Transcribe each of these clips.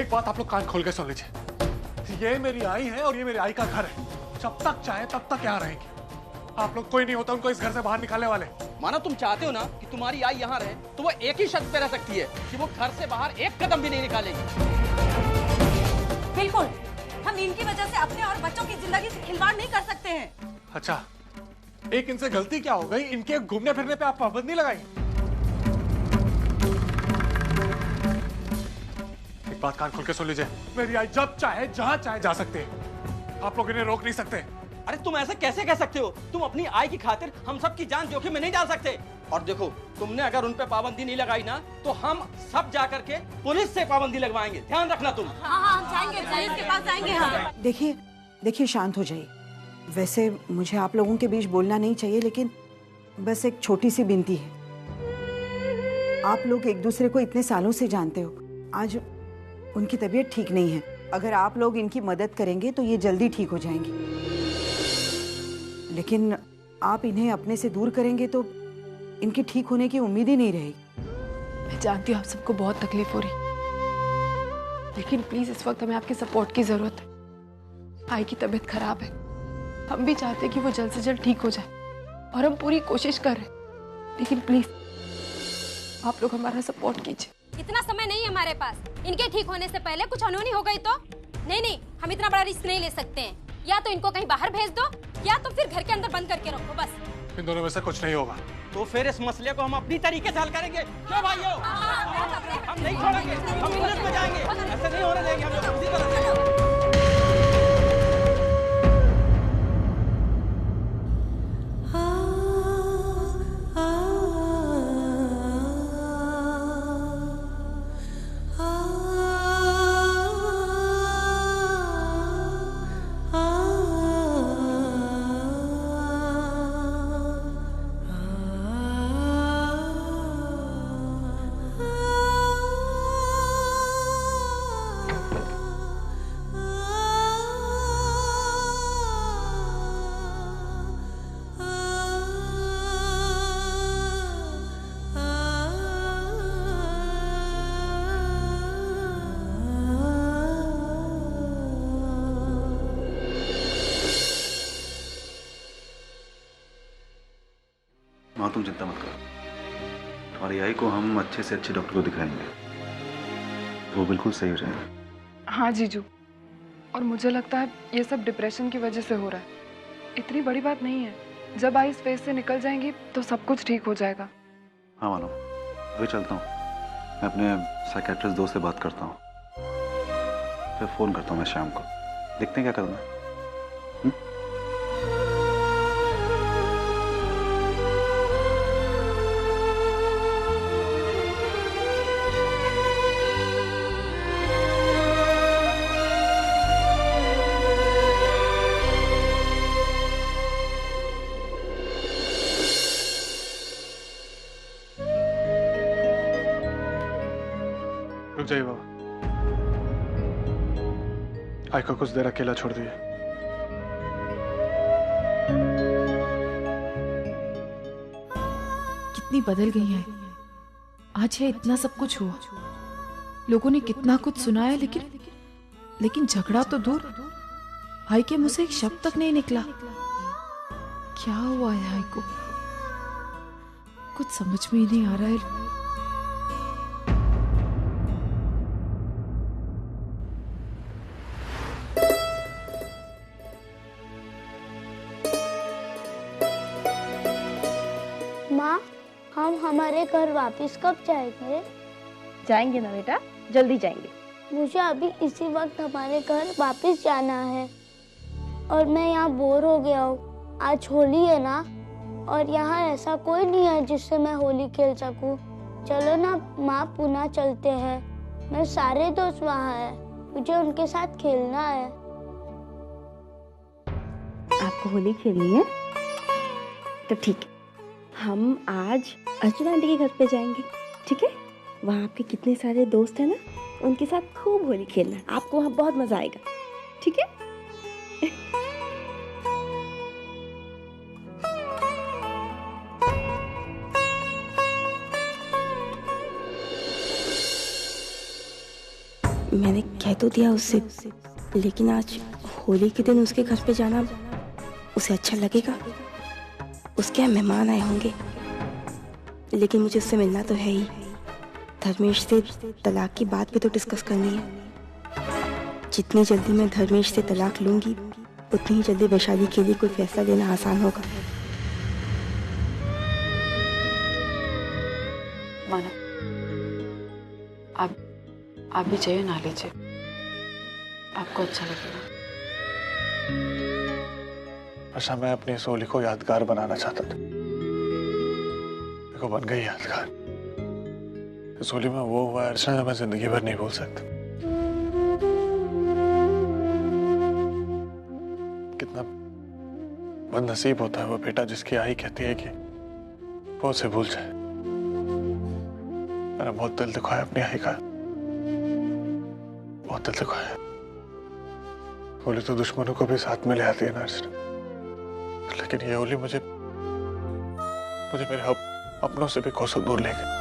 एक बात आप लोग कान खोल के सुन लीजिए, ये मेरी आई है और ये मेरी आई का घर है। जब तक चाहे तब तक यहाँ रहेंगी। आप लोग कोई नहीं होता उनको इस घर से बाहर निकालने वाले। मानो तुम चाहते हो ना कि तुम्हारी आई यहाँ रहे, तो वो एक ही शर्त पे रह सकती है कि वो घर से बाहर एक कदम भी नहीं निकालेगी। बिल्कुल, हम इनकी वजह से अपने और बच्चों की जिंदगी से खिलवाड़ नहीं कर सकते हैं। अच्छा, एक इनसे गलती क्या हो गई, इनके घूमने फिरने पे आप पाबंदी लगाई? एक बात कान खोल के सुन लीजिए, मेरी आई जब चाहे जहां चाहे जा सकते हैं। आप लोग इन्हें रोक नहीं सकते। अरे तुम ऐसे कैसे कह सकते हो? तुम अपनी आई की खातिर हम सब की जान जोखिम में नहीं डाल सकते। और देखो, तुमने अगर उन पे पाबंदी नहीं लगाई ना, तो हम सब जा करके पुलिस से पाबंदी लगवाएंगे। ध्यान रखना तुम। हाँ, हम जाएंगे, पुलिस के पास जाएंगे हम। देखिए शांत हो जाइए। वैसे मुझे आप लोगों के बीच बोलना नहीं चाहिए, लेकिन बस एक छोटी सी विनती है। आप लोग एक दूसरे को इतने सालों से जानते हो, आज उनकी तबीयत ठीक नहीं है। अगर आप लोग इनकी मदद करेंगे तो ये जल्दी ठीक हो जाएंगी, लेकिन आप इन्हें अपने से दूर करेंगे तो इनकी ठीक होने की उम्मीद ही नहीं रहेगी। मैं जानती हूँ आप सबको बहुत तकलीफ हो रही, लेकिन प्लीज इस वक्त हमें आपके सपोर्ट की जरूरत है। आई की तबीयत खराब है, हम भी चाहते हैं कि वो जल्द से जल्द ठीक हो जाए और हम पूरी कोशिश कर रहे हैं, लेकिन प्लीज आप लोग हमारा सपोर्ट कीजिए। इतना समय नहीं है हमारे पास। इनके ठीक होने से पहले कुछ अनहोनी हो गई तो? नहीं, हम इतना बड़ा रिस्क नहीं ले सकते हैं। या तो इनको कहीं बाहर भेज दो, या तो फिर घर के अंदर बंद करके रखो बस। इन दोनों में से कुछ नहीं होगा। तो फिर इस मसले को हम अपनी तरीके से हल करेंगे। क्यों भाइयों? हम नहीं छोड़ेंगे, हम पुलिस में जाएंगे। ऐसे नहीं होने देंगे हम लोग, किसी तरह से। माँ तुम चिंता मत करो, तुम्हारी आई को हम अच्छे से अच्छे डॉक्टर को दिखाएंगे, वो बिल्कुल सही हो जाएगा। हाँ जीजू, और मुझे लगता है ये सब डिप्रेशन की वजह से हो रहा है। इतनी बड़ी बात नहीं है, जब आई इस फेज से निकल जाएंगी तो सब कुछ ठीक हो जाएगा। हाँ मानो, अभी चलता हूँ, मैं अपने साइकेट्रिस्ट दोस्त से बात करता हूँ, फिर फोन करता हूँ मैं शाम को, देखते हैं क्या करना है। रुक जाइए बाबा, आई को कुछ देर अकेला छोड़ दिए। कितनी बदल गई है आज। ये इतना सब कुछ हुआ, लोगों ने कितना कुछ सुनाया, लेकिन झगड़ा तो दूर, आई के मुंह से एक शब्द तक नहीं निकला। क्या हुआ है आई को? कुछ समझ में ही नहीं आ रहा है। माँ, हम हमारे घर वापस कब जाएंगे? जाएंगे ना बेटा, जल्दी जाएंगे। मुझे अभी इसी वक्त हमारे घर वापस जाना है और मैं यहाँ बोर हो गया हूँ। आज होली है ना, और यहाँ ऐसा कोई नहीं है जिससे मैं होली खेल सकूँ। चलो ना माँ, पुणे चलते हैं। मेरे सारे दोस्त वहाँ हैं, मुझे उनके साथ खेलना है। आपको होली खेलनी है तो ठीक है, हम आज अर्चना आंटी के घर पे जाएंगे, ठीक है? वहाँ आपके कितने सारे दोस्त हैं ना, उनके साथ खूब होली खेलना है, आपको वहाँ बहुत मजा आएगा, ठीक है? मैंने कह तो दिया उससे, लेकिन आज होली के दिन उसके घर पे जाना उसे अच्छा लगेगा। उसके यहाँ मेहमान आए होंगे, लेकिन मुझे उससे मिलना तो है ही। धर्मेश से तलाक की बात भी तो डिस्कस करनी है। जितनी जल्दी मैं धर्मेश से तलाक लूंगी, उतनी ही जल्दी वैशाली के लिए कोई फैसला लेना आसान होगा। माना, आप भी चाहिए ना लीजिए, आपको अच्छा लगेगा। अच्छा, मैं अपनी इस होली को यादगार बनाना चाहता था, देखो बन गई यादगार। इस होली में वो हुआ अर्चना जो मैं जिंदगी भर नहीं भूल सकता। कितना बदनसीब होता है वो बेटा जिसकी आई कहती है कि वो उसे भूल जाए। मैंने बहुत दिल दुखाया अपनी आई का, बहुत दिल दुखाया। होली तो दुश्मनों को भी साथ में ले आती है ना अर्चना, लेकिन ये होली मुझे मेरे अपनों से भी कोसों दूर ले गई।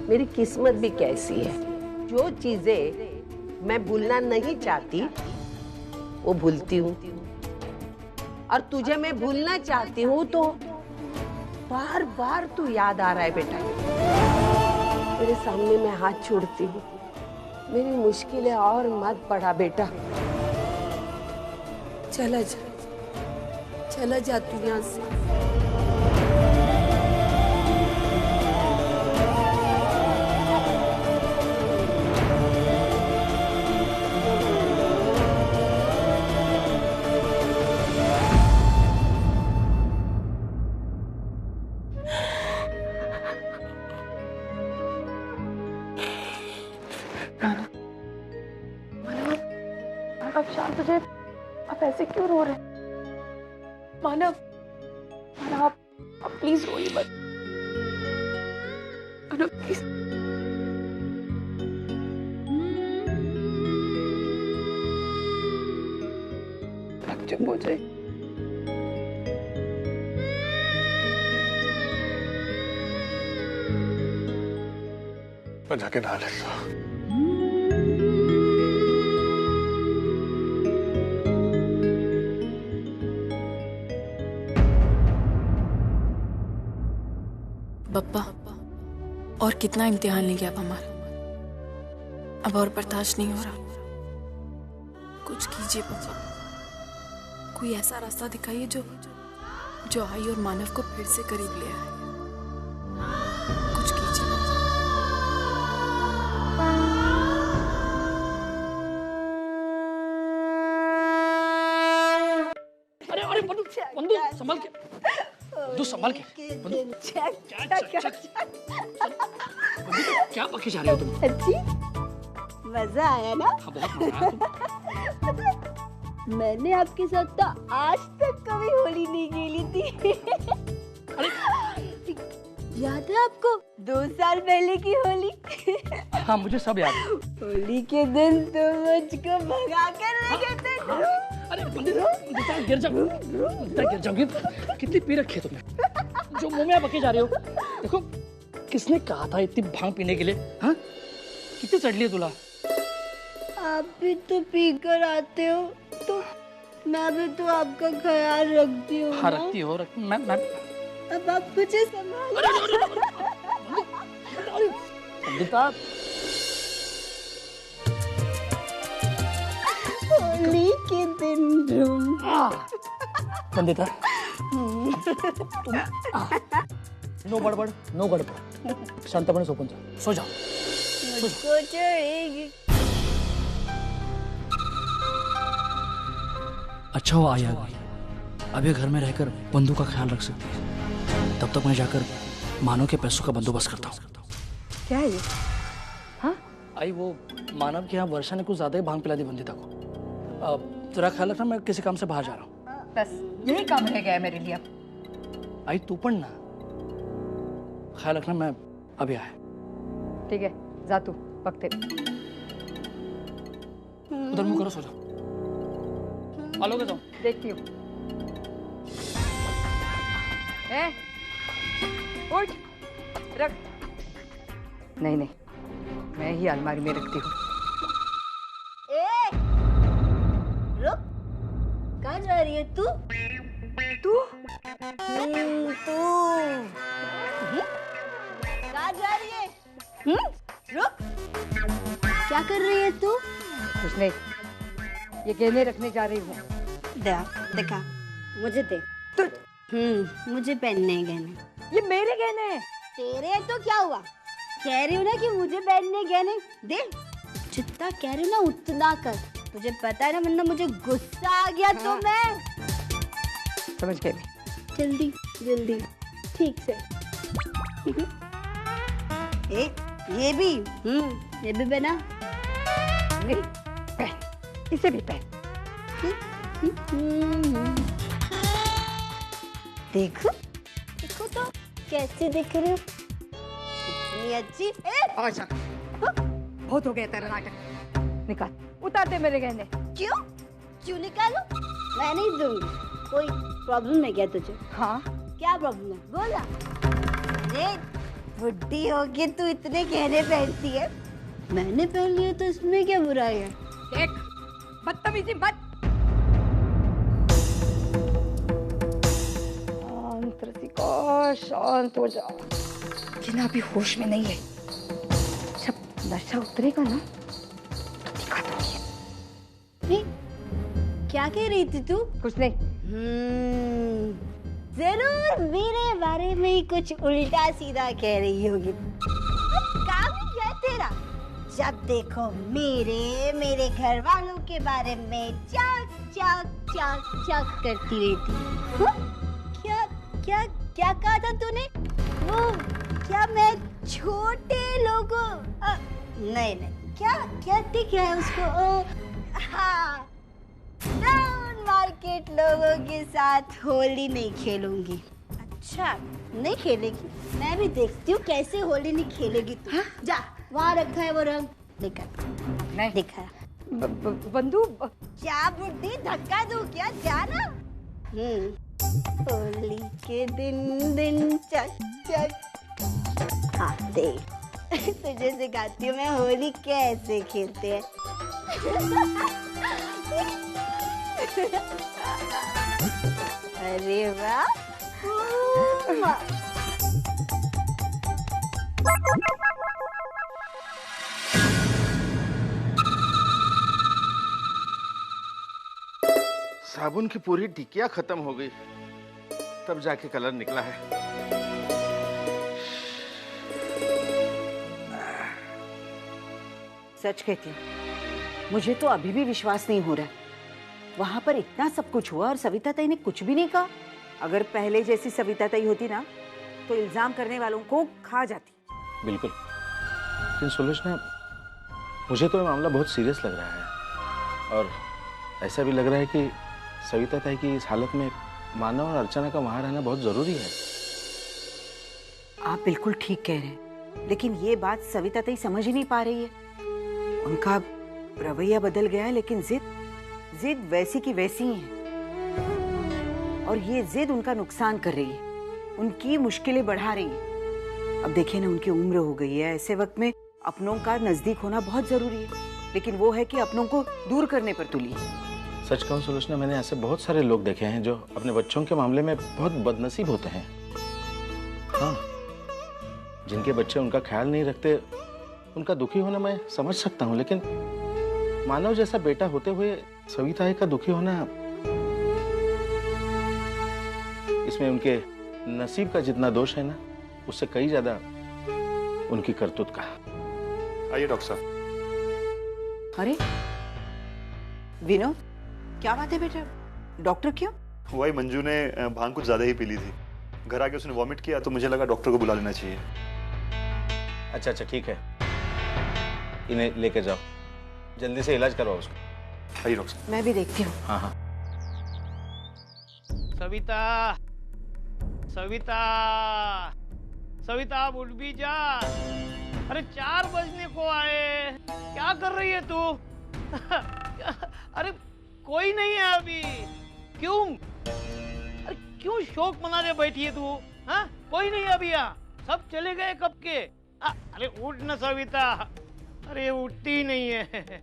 मेरी किस्मत भी कैसी है, जो चीजें मैं भूलना नहीं चाहती वो भूलती हूँ, और तुझे मैं भूलना चाहती हूँ तो बार बार तू याद आ रहा है बेटा। तेरे सामने मैं हाथ छोड़ती हूँ, मेरी मुश्किलें और मत बढ़ा बेटा। चला जा तू यहाँ से। अब शांत हो जाए, आप ऐसे क्यों रो रहे हैं? मानव, आप प्लीज रोइए मत। मानव प्लीज। आप चुप हो जाए। मैं जाके नहा लेता हूँ। पप्पा, और कितना इम्तिहान लेंगे आप हमारा? अब और बर्दाश्त नहीं हो रहा। कुछ कीजिए पप्पा, कोई ऐसा रास्ता दिखाइए जो आई और मानव को फिर से करीब ले आए। कुछ कीजिए पप्पा। अरे बंधु संभल के, बंधु संभल के। क्या पक्के जा रहे हो तुम? अच्छी मजा आया ना? हाँ, बहुत मजा आया। मैंने आपके साथ तो आज तक कभी होली नहीं खेली थी। याद है आपको 2 साल पहले की होली? हाँ, मुझे सब याद है। होली के दिन तो मुझको भगा कर ले गए थे। अरे बंदिता गिर जाओगी। कितनी पी रखी है तुमने जो मुंह में आप बके जा रहे हो? देखो, किसने कहा था इतनी भांग पीने के लिए? हाँ, कितनी चढ़ ली तुला? आप भी तो पी कर आते हो, तो मैं भी तो आपका ख्याल रखती हूँ। हाँ, रखती हो। मैं अब आप मुझे संभालो। बंदिता, होली के दिन बंदिता, नो बड़बड़, नो गड़बड़, शांतपणे झोपून जा, सो जाओ। मुझको चढ़ेगी। अच्छा वो आई आ गई। अब ये घर में रहकर बंधु का ख्याल रख सकती है। तब तक मैं जाकर मानव के पैसों का बंदोबस्त करता हूँ। क्या है ये? हाँ, आई वो मानव के यहाँ वर्षा ने कुछ ज्यादा ही भांग पिला दी बंदिता को। तेरा ख्याल रखना, मैं किसी काम से बाहर जा रहा हूँ। बस यही काम रह गया है मेरे लिए अब। आई तू पण ना, ख्याल रखना, मैं अभी आया। ठीक है। जा तू बघते. उधर मुंह करो, सो जाओ. आलो के जाओ. देखती हूँ. उठ, रख. नहीं नहीं, मैं ही अलमारी में रखती हूँ. रुक, कहाँ जा रही है तू? तू कहाँ जा रही है? रुक, क्या कर रही है तू? कुछ नहीं, ये गहने रखने जा रही हूँ. देखा, मुझे दे. मुझे पहनने हैं गहने. ये मेरे गहने हैं. तेरे हैं तो क्या हुआ? कह रही हूँ ना कि मुझे पहनने गहने दे. जितना कह रही हूँ ना उतना कर. तुझे पता है ना, वरना मुझे गुस्सा आ गया तो मैं समझ गई. जल्दी जल्दी ठीक से. ये भी पहना. नहीं, पहन, इसे भी पहन. देखो देखो तो कैसे दिख रही हूँ. कितनी अच्छी. आजा, बहुत हो गया तेरा नाटक. निकाल, उतार दे मेरे गहने. क्यों क्यों निकालूं? मैं नहीं दूंगी. कोई प्रॉब्लम है क्या तुझे? हाँ. क्या प्रॉब्लम है? बोला. अरे बुढ़ी होगी तू इतने गहने पहनती है. मैंने पहन लिए तो इसमें क्या बुराई है? देख, बदतमीजी मत. शांत रसिका, शांत हो जा. ये ना अभी होश में नहीं है. जब नशा उतरेगा ना तो दिखा दूंगी. नहीं, क्या कह रही थी तू? कुछ नहीं. जरूर मेरे बारे में ही कुछ उल्टा सीधा कह रही होगी. काम ही क्या है तेरा? जब देखो मेरे घर वालों के बारे में चाक करती रहती. क्या कहा था तूने? वो क्या मैं छोटे लोगों नहीं क्या ठीक है उसको. हाँ, डाउन मार्केट लोगों के साथ होली नहीं खेलूंगी. अच्छा, नहीं खेलेगी? मैं भी देखती हूँ कैसे होली नहीं खेलेगी तू. हाँ? जा, वहाँ रखा है वो रंग. देखा नहीं देखा. बंदूक. क्या बुद्धि, धक्का दूं क्या? जाना. होली के दिन चक चक. हाँ देख, तुझे सिखाती हूँ मैं होली कैसे खेलते हैं. अरे वाह. साबुन की पूरी टिकिया खत्म हो गई, तब जाके कलर निकला है. सच कहती हूँ, मुझे तो अभी भी विश्वास नहीं हो रहा. वहां पर इतना सब कुछ हुआ और सविता ताई ने कुछ भी नहीं कहा. अगर पहले जैसी सविता ताई होती ना तो इल्जाम करने वालों को खा जाती. बिल्कुल. लेकिन सुलोचना, मुझे तो ये मामला बहुत सीरियस लग रहा है और ऐसा भी लग रहा है कि सविता ताई की इस हालत में मानव और अर्चना का वहां रहना बहुत जरूरी है. आप बिल्कुल ठीक कह रहे हैं, लेकिन ये बात सविता ताई समझ ही नहीं पा रही है. उनका रवैया बदल गया है, लेकिन जिद वैसी की वैसी ही है और ये जिद उनका नुकसान कर रही है, उनकी मुश्किलें बढ़ा रही है. अब देखिए ना, उनकी उम्र हो गई है. ऐसे वक्त में अपनों का नजदीक होना बहुत जरूरी है, लेकिन वो है कि अपनों को दूर करने पर तुली है. सच कहूं सुलोचना, मैंने ऐसे बहुत सारे लोग देखे हैं जो अपने बच्चों के मामले में बहुत बदनसीब होते हैं. हाँ, जिनके बच्चे उनका ख्याल नहीं रखते, उनका दुखी होना मैं समझ सकता हूँ, लेकिन मानव जैसा बेटा होते हुए सविता का दुखी होना, इसमें उनके नसीब का जितना दोष है ना, उससे कई ज्यादा उनकी करतूत का. आइए डॉक्टर साहब. अरे विनोद, क्या बात है बेटा? डॉक्टर क्यों? वही मंजू ने भांग कुछ ज्यादा ही पी ली थी. घर आके उसने वॉमिट किया तो मुझे लगा डॉक्टर को बुला लेना चाहिए. अच्छा ठीक है, इन्हें लेकर जाओ, जल्दी से इलाज करवाओ उसको. आइए डॉक्टर साहब. मैं भी देखती हूँ. हाँ. सविता, सविता, सविता उठ भी जा. अरे 4 बजने को आए, क्या कर रही है तू? अरे कोई नहीं है अभी, क्यों? अरे क्यों शौक मनाने बैठी है तू? हाँ, कोई नहीं है अभी यहाँ, सब चले गए कब के। अरे उठ ना सविता, अरे उठती ही नहीं है।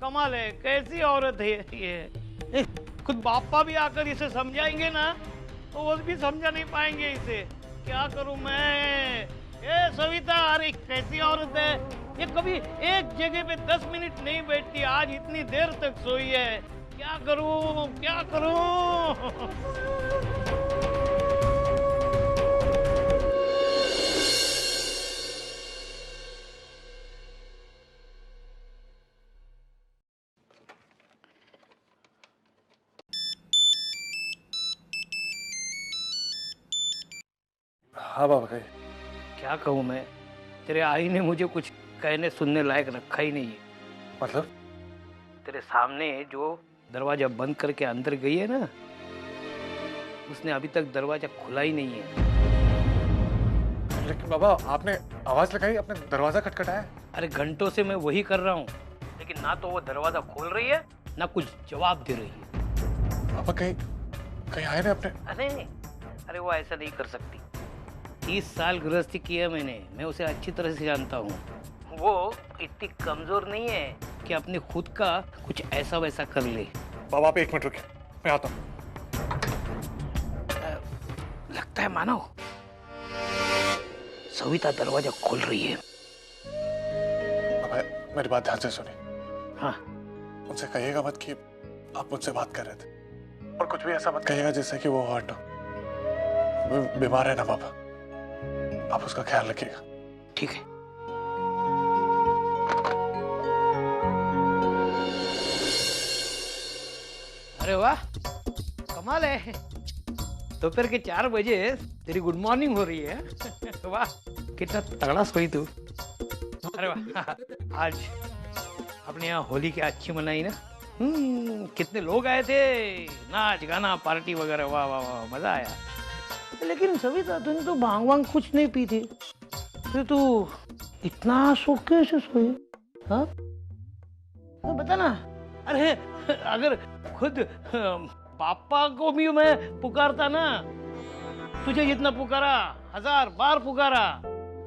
कमाल है, कैसी औरत है ये। खुद बापा भी आकर इसे समझाएंगे ना तो वो भी समझा नहीं पाएंगे इसे। क्या करूं मैं? ए सविता, अरे कैसी औरत है ये, कभी एक जगह पे 10 मिनट नहीं बैठती, आज इतनी देर तक सोई है। क्या करूं, क्या करूं? हाँ बाबा कही। क्या कहूँ मैं, तेरे आई ने मुझे कुछ कहने सुनने लायक रखा ही नहीं है। मतलब? तेरे सामने जो दरवाजा बंद करके अंदर गई है ना, उसने अभी तक दरवाजा खुला ही नहीं है। लेकिन बाबा आपने आवाज लगाई, आपने दरवाजा खटखटाया। अरे घंटों से मैं वही कर रहा हूँ, लेकिन ना तो वो दरवाजा खोल रही है ना कुछ जवाब दे रही है। बाबा कहीं आए ना अपने? अरे नहीं, अरे वो ऐसा नहीं कर सकती। 30 साल गृहस्थी किया मैंने, मैं उसे अच्छी तरह से जानता हूँ। वो इतनी कमजोर नहीं है कि अपने खुद का कुछ ऐसा वैसा कर ले। बाबा आप 1 मिनट रुकिए, मैं आता हूँ। लगता है मानो सविता दरवाजा खोल रही है। बाबा मेरी बात ध्यान से सुनिए। हाँ। उनसे कहिएगा मत कि आप मुझसे बात कर रहे थे, और कुछ भी ऐसा मत कहिएगा जिससे कि वो हर्ट हो। बीमार है ना बाबा, आप उसका ख्याल रखिएगा। ठीक है। अरे वाह, कमाल है, दोपहर के 4 बजे तेरी गुड मॉर्निंग हो रही है। वाह, कितना तगड़ा सोई तू। अरे वाह, आज अपने यहाँ होली क्या अच्छी मनाई ना। कितने लोग आए थे, नाच गाना पार्टी वगैरह, वाह वाह वाह, मजा आया। लेकिन सविता तूने तो भांग वांग कुछ नहीं पी थी, फिर तू इतना सो कैसे सोई? हाँ बता ना। अरे अगर खुद पापा को भी मैं पुकारता ना, तुझे जितना पुकारा, 1000 बार पुकारा,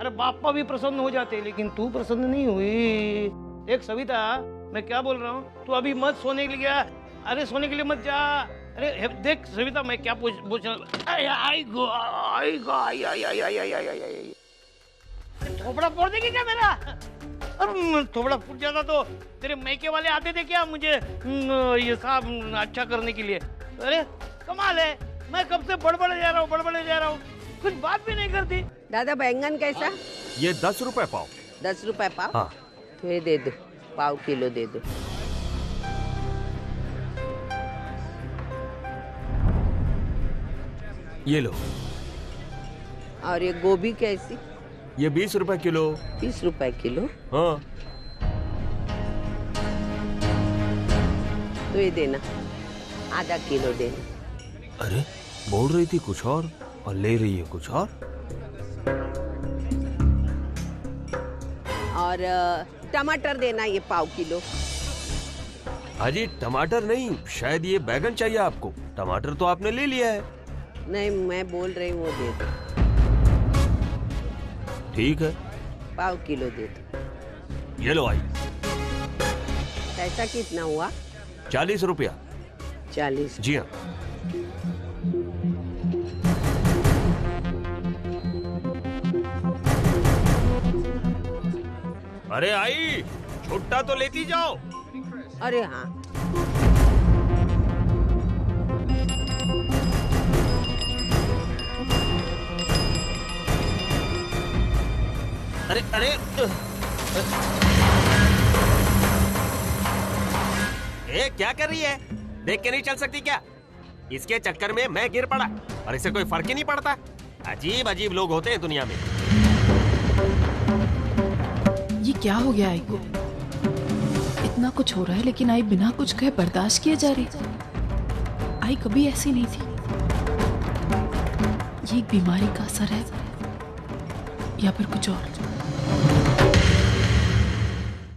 अरे पापा भी प्रसन्न हो जाते, लेकिन तू प्रसन्न नहीं हुई। एक सविता, मैं क्या बोल रहा हूँ, तू अभी मत सोने के लिए गया। अरे सोने के लिए मत जा। अरे देख सविता, मैं क्या पूछना, थोपड़ा फोड़ देगी क्या मेरा? अरे थोपड़ा फूट जाता तो तेरे मैके वाले आते थे क्या मुझे ये सब अच्छा करने के लिए? अरे कमाल है, मैं कब से बड़बड़े जा रहा हूँ, कुछ बात भी नहीं करती। दादा बैंगन कैसा? ये 10 रुपए पाव। 10 रुपए पाव? हाँ। तो ये दे दो, पाव किलो दे दो। ये लो। और ये गोभी कैसी? ये 20 रुपए किलो। 20 रुपए किलो? हाँ। तो ये देना, आधा किलो देना। अरे बोल रही थी कुछ और ले रही है कुछ और। और टमाटर देना, ये पाव किलो। अजी टमाटर नहीं, शायद ये बैगन चाहिए आपको। टमाटर तो आपने ले लिया है। नहीं, मैं बोल रही हूँ, वो दे दो। ठीक है, पाव किलो दे दो। ये लो आई। पैसा कितना हुआ? 40 रुपया। 40? जी हाँ। अरे आई, छुट्टा तो लेती जाओ। अरे हाँ। अरे अरे ए, क्या कर रही है? देख के नहीं चल सकती क्या? इसके चक्कर में मैं गिर पड़ा और इसे कोई फर्क ही नहीं पड़ता। अजीब अजीब लोग होते हैं दुनिया में। ये क्या हो गया आई को? इतना कुछ हो रहा है लेकिन आई बिना कुछ कहे बर्दाश्त किए जा रही। आई कभी ऐसी नहीं थी। ये एक बीमारी का असर है या फिर कुछ और?